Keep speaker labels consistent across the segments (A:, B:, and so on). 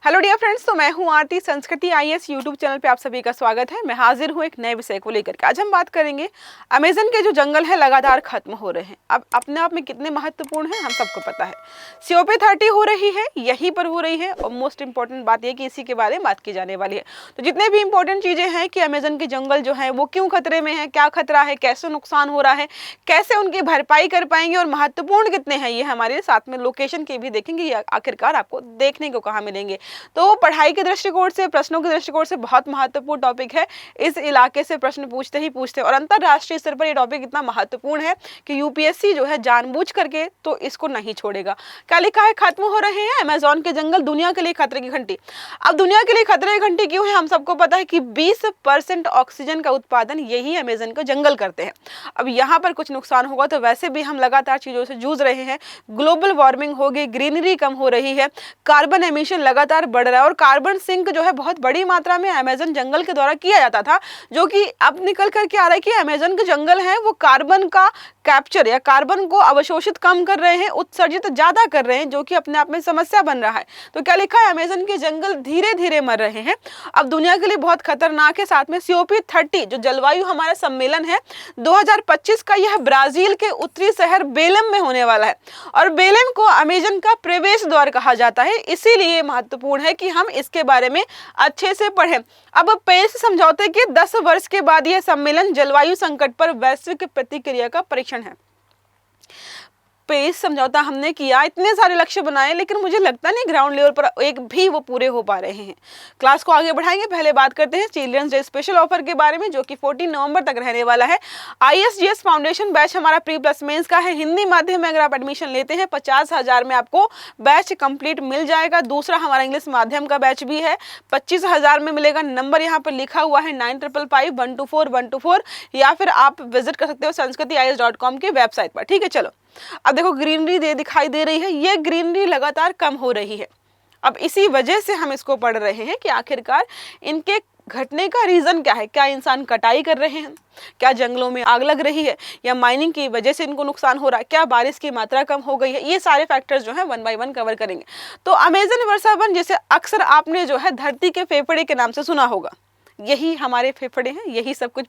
A: Hello dear friends, तो मैं हूं आरती। संस्कृति आईएएस यूट्यूब चैनल पे आप सभी का स्वागत है। मैं हाजिर हूं एक नए विषय को लेकर के। आज हम बात करेंगे अमेज़न के जो जंगल है लगातार खत्म हो रहे हैं। अब अपने आप में कितने महत्वपूर्ण हैं हम सबको पता है। COP30 हो रही है, यहीं पर हो रही है और मोस्ट इंपॉर्टेंट बात यह कि इसी के बारे में बात की जाने वाली है। तो जितने भी इंपॉर्टेंट चीज़ें हैं कि अमेज़न के जंगल जो है वो क्यों खतरे में है, क्या खतरा है, कैसे नुकसान हो रहा है, कैसे उनकी भरपाई कर पाएंगे और महत्वपूर्ण कितने हैं, ये हमारे साथ में लोकेशन के भी देखेंगे। आखिरकार आपको देखने को कहाँ मिलेंगे। तो पढ़ाई के दृष्टिकोण से, प्रश्नों के दृष्टिकोण से बहुत महत्वपूर्ण टॉपिक है। इस इलाके से प्रश्न पूछते ही पूछते और अंतरराष्ट्रीय स्तर पर यह टॉपिक इतना महत्वपूर्ण है कि यूपीएससी जो है जानबूझ करके तो इसको नहीं छोड़ेगा। क्या लिखा है? खत्म हो रहे हैं अमेज़न के जंगल, दुनिया के लिए खतरे की घंटी। अब दुनिया के लिए खतरे की घंटी क्यों है? हम सबको पता है कि 20% ऑक्सीजन का उत्पादन यही अमेज़न के जंगल करते हैं। अब यहाँ पर कुछ नुकसान होगा तो वैसे भी हम लगातार चीजों से जूझ रहे हैं। ग्लोबल वार्मिंग हो गई, ग्रीनरी कम हो रही है, कार्बन एमिशन लगातार बढ़ रहा है और कार्बन सिंक जो है बहुत बड़ी मात्रा में अमेज़न जंगल के द्वारा किया जाता था, जो कि अब निकल कर के आ रहा है कि अमेज़न के जंगल हैं वो कार्बन का कैप्चर या कार्बन को अवशोषित कम कर रहे हैं, उत्सर्जित ज्यादा कर रहे हैं, जो कि अपने आप में समस्या बन रहा है। तो क्या लिखा है? अमेज़न के जंगल धीरे धीरे मर रहे हैं। अब दुनिया के लिए बहुत खतरनाक है। साथ में COP30 जो जलवायु हमारा सम्मेलन है 2025 का, यह ब्राजील के उत्तरी शहर बेलम में होने वाला है और बेलम को अमेज़न का प्रवेश द्वार कहा जाता है। इसीलिए महत्वपूर्ण है कि हम इसके बारे में अच्छे से पढ़ें। अब पेरिस समझौते के 10 वर्ष के बाद यह सम्मेलन जलवायु संकट पर वैश्विक प्रतिक्रिया का परीक्षण है। पेरिस समझौता हमने किया, इतने सारे लक्ष्य बनाए, लेकिन मुझे लगता नहीं ग्राउंड लेवल पर एक भी वो पूरे हो पा रहे हैं। क्लास को आगे बढ़ाएंगे। पहले बात करते हैं चिल्ड्रंस डे स्पेशल ऑफर के बारे में, जो कि 14 नवंबर तक रहने वाला है। ISGS फाउंडेशन बैच हमारा प्री प्लस मेंस का है। हिंदी माध्यम में अगर आप एडमिशन लेते हैं 50,000 में आपको बैच कंप्लीट मिल जाएगा। दूसरा हमारा इंग्लिश माध्यम का बैच भी है, 25,000 में मिलेगा। नंबर यहाँ पर लिखा हुआ है 9555124124, या फिर आप विजिट कर सकते हो sanskritIAS.com की वेबसाइट पर। ठीक है, चलो अब देखो ग्रीनरी दे दिखाई दे रही है, ये ग्रीनरी लगातार कम हो रही है। अब इसी वजह से हम इसको पढ़ रहे हैं कि आखिरकार इनके घटने का रीजन क्या है। क्या इंसान कटाई कर रहे हैं, क्या जंगलों में आग लग रही है, या माइनिंग की वजह से इनको नुकसान हो रहा है, क्या बारिश की मात्रा कम हो गई है। ये सारे फैक्टर्स जो है 1 बाय 1 कवर करेंगे। तो अमेज़न वर्षा वन, जिसे अक्सर आपने जो है धरती के फेफड़े के नाम से सुना होगा, यही हमारे फेफड़े हैं, यही सब कुछ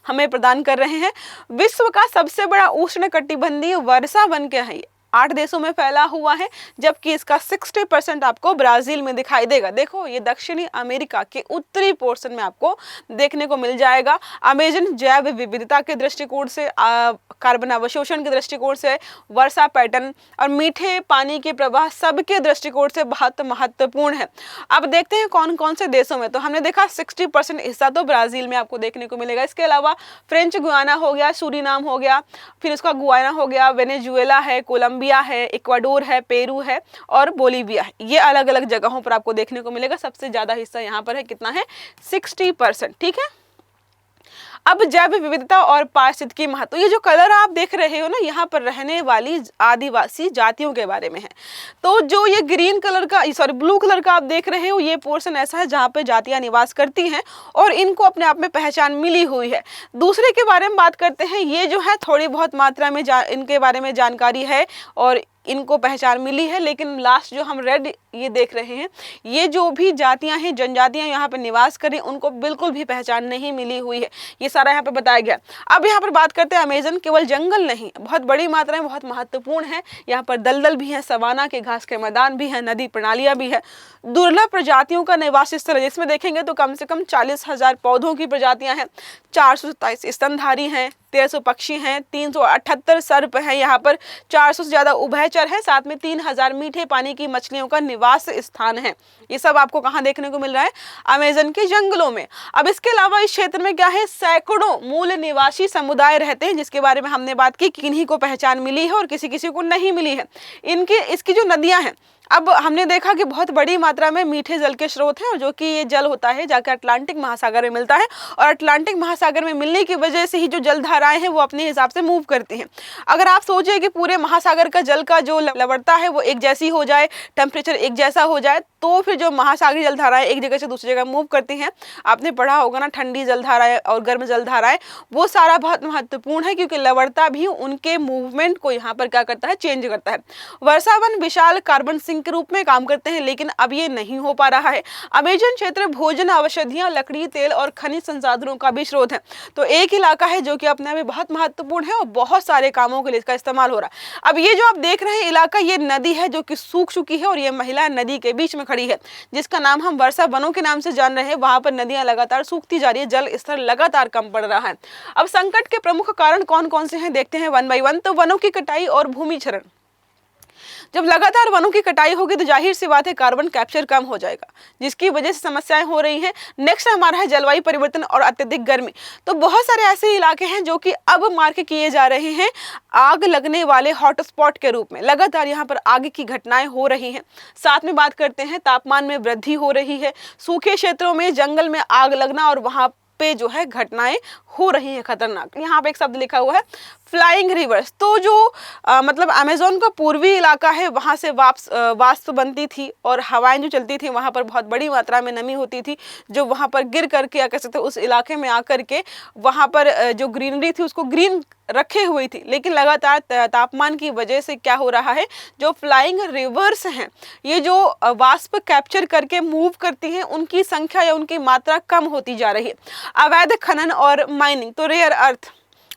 A: हमें प्रदान कर रहे हैं। विश्व का सबसे बड़ा उष्णकटिबंधीय वर्षा वन क्या है? 8 देशों में फैला हुआ है, जबकि इसका 60% आपको ब्राजील में दिखाई देगा। देखो, ये दक्षिणी अमेरिका के उत्तरी पोर्शन में आपको देखने को मिल जाएगा। अमेज़न जैव विविधता के दृष्टिकोण से, कार्बन अवशोषण के दृष्टिकोण से, वर्षा पैटर्न और मीठे पानी के प्रवाह सबके दृष्टिकोण से बहुत महत्वपूर्ण है। अब देखते हैं कौन कौन से देशों में। तो हमने देखा 60% हिस्सा तो ब्राजील में आपको देखने को मिलेगा। इसके अलावा फ्रेंच गुयाना हो गया, सूरीनाम हो गया, फिर उसका गुयाना हो गया, वेनेजुएला है, कोलंबिया है, इक्वाडोर है, पेरू है और बोलीविया है। ये अलग अलग जगहों पर आपको देखने को मिलेगा। सबसे ज्यादा हिस्सा यहाँ पर है, कितना है? 60%। ठीक है, अब जैव विविधता और पारिस्थितिकी महत्व। ये जो कलर आप देख रहे हो ना, यहाँ पर रहने वाली आदिवासी जातियों के बारे में है। तो जो ये ग्रीन कलर का, ब्लू कलर का आप देख रहे हो, ये पोर्शन ऐसा है जहाँ पे जातियां निवास करती हैं और इनको अपने आप में पहचान मिली हुई है। दूसरे के बारे में बात करते हैं, ये जो है थोड़ी बहुत मात्रा में इनके बारे में जानकारी है और इनको पहचान मिली है, लेकिन लास्ट जो हम रेड ये देख रहे हैं, ये जो भी जातियां हैं, जनजातियां यहाँ पे निवास करें, उनको बिल्कुल भी पहचान नहीं मिली हुई है। ये सारा यहाँ पे बताया गया। अब यहाँ पर बात करते हैं अमेज़न केवल जंगल नहीं, बहुत बड़ी मात्रा में बहुत महत्वपूर्ण है। यहाँ पर दलदल भी है, सवाना के घास के मैदान भी है, नदी प्रणालियां भी है, दुर्लभ प्रजातियों का निवास स्थल है, जिसमें देखेंगे तो कम से कम 40,000 पौधों की प्रजातियां हैं, 427 स्तनधारी हैं, 1300 पक्षी हैं, 378 सर्प हैं, यहाँ पर 400 से ज्यादा उभयचर है, साथ में 3000 मीठे पानी की मछलियों का निवास स्थान है। ये सब आपको कहाँ देखने को मिल रहा है? अमेज़न के जंगलों में। अब इसके अलावा इस क्षेत्र में क्या है? सैकड़ों मूल निवासी समुदाय रहते हैं, जिसके बारे में हमने बात की, किन्हीं को पहचान मिली है और किसी किसी को नहीं मिली है। इसकी जो नदियां हैं, अब हमने देखा कि बहुत बड़ी मात्रा में मीठे जल के स्रोत हैं, और जो कि ये जल होता है जाकर अटलांटिक महासागर में मिलता है, और अटलांटिक महासागर में मिलने की वजह से ही जो जलधाराएं हैं वो अपने हिसाब से मूव करती हैं। अगर आप सोचिए कि पूरे महासागर का जल का जो लवणता है वो एक जैसी हो जाए, टेम्परेचर एक जैसा हो जाए, तो फिर जो महासागरीय जलधाराएं एक जगह से दूसरी जगह मूव करती हैं, आपने पढ़ा होगा ना, ठंडी जलधाराएं और गर्म जलधाराएं, वो सारा बहुत महत्वपूर्ण है क्योंकि लवणता भी उनके मूवमेंट को यहाँ पर क्या करता है, चेंज करता है। वर्षावन विशाल कार्बन सिंक के रूप में काम करते हैं, लेकिन अब ये नहीं हो पा रहा है। अमेजन क्षेत्र भोजन, औषधियां, लकड़ी, तेल और खनिज संसाधनों का भी स्रोत है। तो एक इलाका है जो कि अपने में बहुत महत्वपूर्ण है और बहुत सारे कामों के लिए इसका इस्तेमाल हो रहा है। अब ये जो आप देख रहे हैं इलाका, ये नदी है जो कि सूख चुकी है और ये महिला नदी के बीच में खड़ी है, जिसका नाम हम वर्षा वनों के नाम से जान रहे हैं। वहां पर नदियां लगातार सूखती जा रही है, जल स्तर लगातार कम पड़ रहा है। अब संकट के प्रमुख कारण कौन कौन से हैं, देखते हैं वन बाय वन। तो वनों की कटाई और भूमि क्षरण। जब लगातार वनों की कटाई होगी तो जाहिर सी बात है कार्बन कैप्चर कम हो जाएगा, जिसकी वजह से समस्याएं हो रही हैं। नेक्स्ट हमारा है जलवायु परिवर्तन और अत्यधिक गर्मी। तो बहुत सारे ऐसे इलाके हैं जो कि अब मार्क किए जा रहे हैं आग लगने वाले हॉटस्पॉट के रूप में। लगातार यहाँ पर आग की घटनाएं हो रही हैं। साथ में बात करते हैं तापमान में वृद्धि हो रही है, सूखे क्षेत्रों में जंगल में आग लगना और वहां पे जो है घटनाएं हो रही हैं खतरनाक। यहाँ पे एक शब्द लिखा हुआ है फ्लाइंग रिवर्स। तो जो मतलब अमेज़न का पूर्वी इलाका है, वहाँ से वाष्प बनती थी और हवाएं जो चलती थी, वहाँ पर बहुत बड़ी मात्रा में नमी होती थी, जो वहाँ पर गिर करके या कह सकते उस इलाके में आकर के वहाँ पर जो ग्रीनरी थी उसको ग्रीन रखे हुई थी। लेकिन लगातार तापमान की वजह से क्या हो रहा है, जो फ्लाइंग रिवर्स हैं, ये जो वाष्प कैप्चर करके मूव करती हैं, उनकी संख्या या उनकी मात्रा कम होती जा रही है। अवैध खनन और माइनिंग, तो रेयर अर्थ,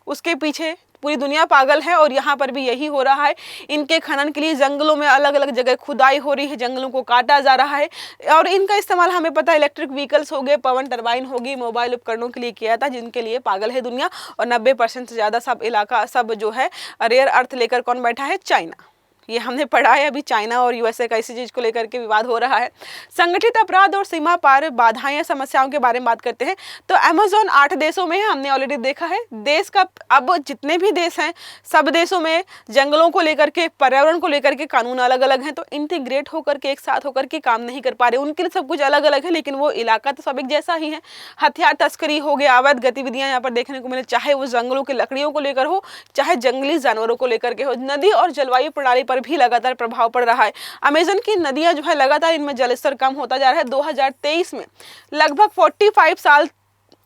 A: उसके पीछे पूरी दुनिया पागल है और यहाँ पर भी यही हो रहा है। इनके खनन के लिए जंगलों में अलग अलग जगह खुदाई हो रही है, जंगलों को काटा जा रहा है और इनका इस्तेमाल हमें पता है इलेक्ट्रिक व्हीकल्स हो गए, पवन टरबाइन होगी, मोबाइल उपकरणों के लिए किया था, जिनके लिए पागल है दुनिया। और 90% से ज़्यादा सब इलाका, सब जो है रेयर अर्थ लेकर कौन बैठा है, चाइना। ये हमने पढ़ा है अभी, चाइना और यूएसए का इसी चीज को लेकर के विवाद हो रहा है। संगठित अपराध और सीमा पार बाधाएं, समस्याओं के बारे में बात करते हैं। तो अमेज़न 8 देशों में है, हमने ऑलरेडी देखा है। देश का अब जितने भी देश हैं, सब देशों में जंगलों को लेकर के, पर्यावरण को लेकर के कानून अलग अलग हैं, तो इंटीग्रेट होकर के, एक साथ होकर के काम नहीं कर पा रहे। उनके लिए सब कुछ अलग अलग है, लेकिन वो इलाका तो सब एक जैसा ही है। हथियार तस्करी हो गया, अवैध गतिविधियां यहाँ पर देखने को मिले, चाहे वो जंगलों की लकड़ियों को लेकर हो, चाहे जंगली जानवरों को लेकर के हो। नदी और जलवायु प्रणाली पर भी लगातार प्रभाव पड़ रहा है। अमेज़न की नदियां जो है लगातार इनमें जलस्तर कम होता जा रहा है। 2023 में लगभग 45 साल,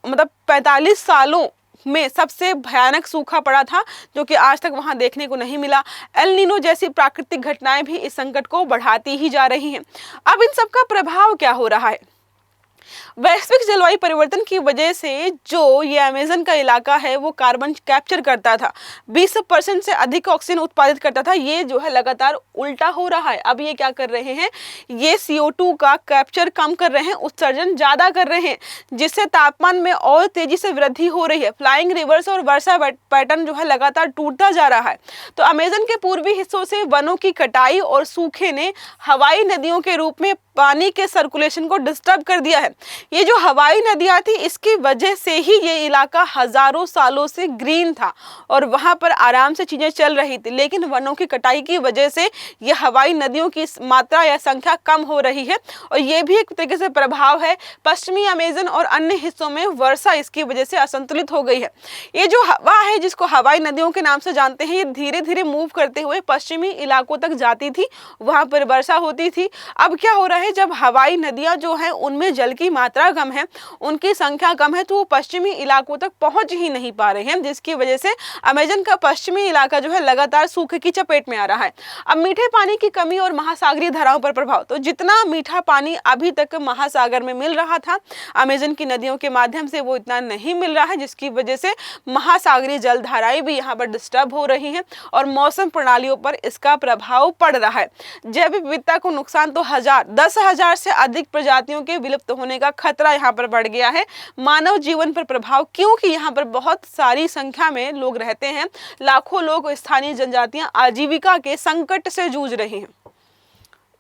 A: मतलब 45 सालों में सबसे भयानक सूखा पड़ा था, जो कि आज तक वहां देखने को नहीं मिला। एल नीनो जैसी प्राकृतिक घटनाएं भी इस संकट को बढ़ाती ही जा रही हैं। अब इन सब का प्रभाव क्या हो रहा है, वैश्विक जलवायु परिवर्तन की वजह से जो ये अमेज़न का इलाका है वो कार्बन कैप्चर करता था, 20% से अधिक ऑक्सीजन उत्पादित करता था, ये जो है लगातार उल्टा हो रहा है। अब ये क्या कर रहे हैं, ये CO2 का कैप्चर कम कर रहे हैं, उत्सर्जन ज्यादा कर रहे हैं, जिससे तापमान में और तेजी से वृद्धि हो रही है। फ्लाइंग रिवर्स और वर्षा पैटर्न जो है लगातार टूटता जा रहा है। तो अमेज़न के पूर्वी हिस्सों से वनों की कटाई और सूखे ने हवाई नदियों के रूप में पानी के सर्कुलेशन को डिस्टर्ब कर दिया है। ये जो हवाई नदियां थी, इसकी वजह से ही ये इलाका हजारों सालों से ग्रीन था और वहां पर आराम से चीजें चल रही थी। लेकिन वनों की कटाई की वजह से ये हवाई नदियों की मात्रा या संख्या कम हो रही है और ये भी एक तरीके से प्रभाव है। पश्चिमी अमेज़न और अन्य हिस्सों में वर्षा इसकी वजह से असंतुलित हो गई है। ये जो हवा है, जिसको हवाई नदियों के नाम से जानते हैं, ये धीरे धीरे मूव करते हुए पश्चिमी इलाकों तक जाती थी, वहां पर वर्षा होती थी। अब क्या हो रहा है, जब हवाई नदियां जो हैं उनमें जल की मात्रा कम है, उनकी संख्या कम है, तो वो पश्चिमी इलाकों तक पहुंच ही नहीं पा रहे हैं, जिसकी वजह से अमेज़न का पश्चिमी इलाका जो है लगातार सूखे की चपेट में आ रहा है। अब मीठे पानी की कमी और महासागरीय धाराओं पर प्रभाव, तो जितना मीठा पानी अभी तक महासागर में मिल रहा था, अमेज़न की नदियों के माध्यम से वो इतना नहीं मिल रहा है, जिसकी वजह से महासागरीय जलधाराएं भी यहाँ पर डिस्टर्ब हो रही हैं और मौसम प्रणालियों पर इसका प्रभाव पड़ रहा है। जैव विविधता को नुकसान, तो 10,000 से अधिक प्रजातियों के विलुप्त होने का खतरा यहाँ पर बढ़ गया है। मानव जीवन पर प्रभाव, क्योंकि यहाँ पर बहुत सारी संख्या में लोग रहते हैं, लाखों लोग, स्थानीय जनजातियां आजीविका के संकट से जूझ रही हैं।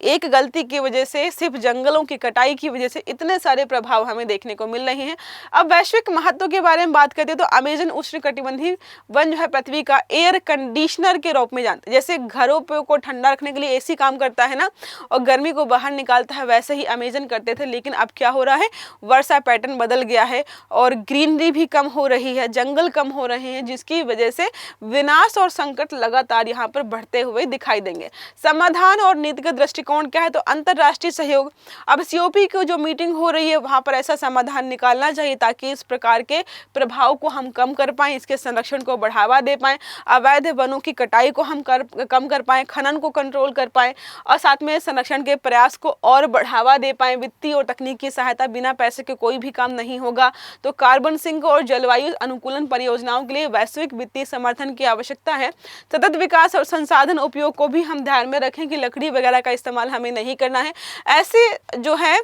A: एक गलती की वजह से, सिर्फ जंगलों की कटाई की वजह से इतने सारे प्रभाव हमें देखने को मिल रहे हैं। अब वैश्विक महत्व के बारे में बात करते हैं तो अमेज़न उष्णकटिबंधीय वन जो है पृथ्वी का एयर कंडीशनर के रूप में जानते हैं। जैसे घरों को ठंडा रखने के लिए एसी काम करता है ना, और गर्मी को बाहर निकालता है, वैसे ही अमेज़न करते थे। लेकिन अब क्या हो रहा है, वर्षा पैटर्न बदल गया है और ग्रीनरी भी कम हो रही है, जंगल कम हो रहे हैं, जिसकी वजह से विनाश और संकट लगातार यहाँ पर बढ़ते हुए दिखाई देंगे। समाधान और नीतिगत दृष्टि दृष्टिकोण क्या है, तो अंतर्राष्ट्रीय सहयोग। अब सीओपी की जो मीटिंग हो रही है वहाँ पर ऐसा समाधान निकालना चाहिए ताकि इस प्रकार के प्रभाव को हम कम कर पाएँ, इसके संरक्षण को बढ़ावा दे पाएँ, अवैध वनों की कटाई को हम कम कर पाएँ, खनन को कंट्रोल कर पाएँ और साथ में संरक्षण के प्रयास को और बढ़ावा दे पाएँ। वित्तीय और तकनीकी सहायता, बिना पैसे के कोई भी काम नहीं होगा। तो कार्बन सिंक और जलवायु अनुकूलन परियोजनाओं के लिए वैश्विक वित्तीय समर्थन की आवश्यकता है। सतत विकास और संसाधन उपयोग को भी हम ध्यान में रखें कि लकड़ी वगैरह का इस्तेमाल हमें नहीं करना है। ऐसे जो है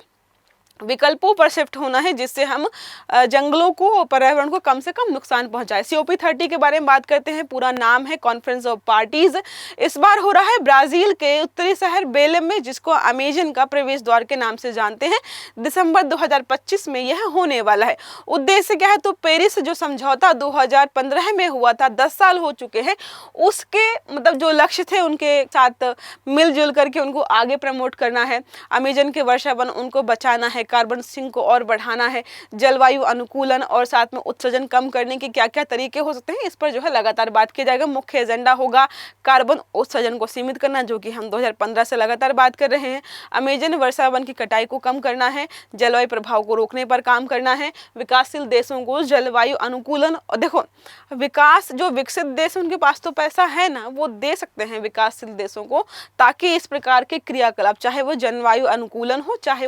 A: विकल्पों पर शिफ्ट होना है जिससे हम जंगलों को और पर्यावरण को कम से कम नुकसान पहुंचाए। COP 30 के बारे में बात करते हैं। पूरा नाम है कॉन्फ्रेंस ऑफ पार्टीज। इस बार हो रहा है ब्राजील के उत्तरी शहर बेलेम में, जिसको अमेजन का प्रवेश द्वार के नाम से जानते हैं। दिसंबर 2025 में यह होने वाला है। उद्देश्य क्या है, तो पेरिस जो समझौता 2015 में हुआ था, 10 साल हो चुके हैं, उसके मतलब जो लक्ष्य थे उनके साथ मिलजुल करके उनको आगे प्रमोट करना है। अमेजन के वर्षा वन उनको बचाना है, कार्बन सिंक को और बढ़ाना है, जलवायु अनुकूलन और साथ में उत्सर्जन कम करने के क्या क्या तरीके हो सकते हैं, इस पर जो है लगातार बात किया जाएगा। मुख्य एजेंडा होगा कार्बन उत्सर्जन को सीमित करना, जो कि हम 2015 से लगातार बात कर रहे हैं। अमेजन वर्षा वन की कटाई को कम करना है, जलवायु प्रभाव को रोकने पर काम करना है, विकासशील देशों को जलवायु अनुकूलन। और देखो, विकास जो विकसित देश उनके पास तो पैसा है ना, वो दे सकते हैं विकासशील देशों को, ताकि इस प्रकार के क्रियाकलाप, चाहे वो जलवायु अनुकूलन हो, चाहे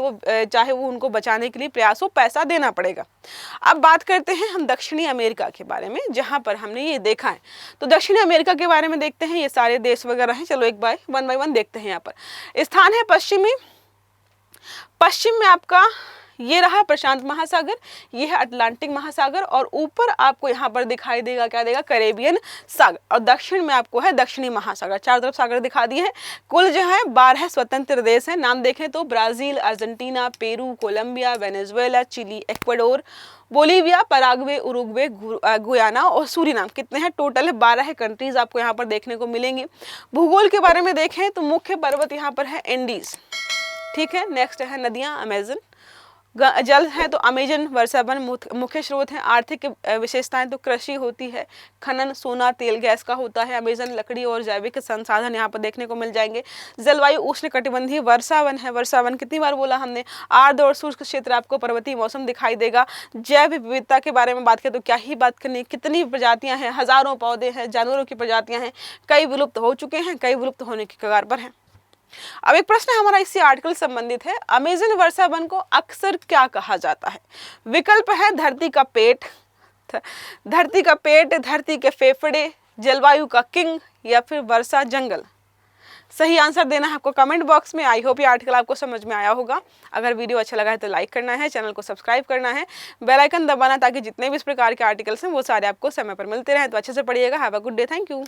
A: वो उनको बचाने के लिए प्रयास हो, पैसा देना पड़ेगा। अब बात करते हैं हम दक्षिणी अमेरिका के बारे में, जहां पर हमने ये देखा है। तो दक्षिणी अमेरिका के बारे में देखते हैं, ये सारे देश वगैरह हैं। चलो एक बाय वन देखते हैं। यहाँ पर स्थान है पश्चिम में आपका ये रहा प्रशांत महासागर, ये है अटलांटिक महासागर, और ऊपर आपको यहाँ पर दिखाई देगा, क्या देगा, कैरेबियन सागर, और दक्षिण में आपको है दक्षिणी महासागर। चारों तरफ सागर दिखा दिए हैं। कुल जो है 12 स्वतंत्र देश हैं। नाम देखें तो Brazil, Argentina, Peru, Colombia, Venezuela, Chile, Ecuador, Bolivia, Paraguay, Uruguay, Guyana और सूरीनाम। कितने हैं टोटल है? 12 कंट्रीज आपको यहाँ पर देखने को मिलेंगी। भूगोल के बारे में देखें तो मुख्य पर्वत यहाँ पर है एंडीज, ठीक है। नेक्स्ट है नदियाँ, अमेजन। जल है तो अमेजन वर्षा वन मुख्य स्रोत है। आर्थिक विशेषताएं तो कृषि होती है, खनन सोना तेल गैस का होता है। अमेजन लकड़ी और जैविक संसाधन यहाँ पर देखने को मिल जाएंगे। जलवायु उष्णकटिबंधीय वर्षा वन है। वर्षा वन कितनी बार बोला हमने, आर्द्र और शुष्क क्षेत्र आपको पर्वतीय मौसम दिखाई देगा। जैव विविधता के बारे में बात करें तो क्या ही बात करनी, कितनी प्रजातियां हैं, हजारों पौधे हैं, जानवरों की प्रजातियां हैं, कई विलुप्त हो चुके हैं, कई विलुप्त होने की कगार पर हैं। अब एक प्रश्न हमारा इसी आर्टिकल संबंधित है, अमेजन वर्षा वन को अक्सर क्या कहा जाता है? विकल्प है धरती का पेट, धरती के फेफड़े, जलवायु का किंग, या फिर वर्षा जंगल। सही आंसर देना है आपको कमेंट बॉक्स में। आई होप ये आर्टिकल आपको समझ में आया होगा। अगर वीडियो अच्छा लगा है तो लाइक करना है, चैनल को सब्सक्राइब करना है, बेल आइकन दबाना, ताकि जितने भी इस प्रकार के आर्टिकल्स हैं वो सारे आपको समय पर मिलते रहें। तो अच्छे से पढ़िएगा। Have a good day. Thank you.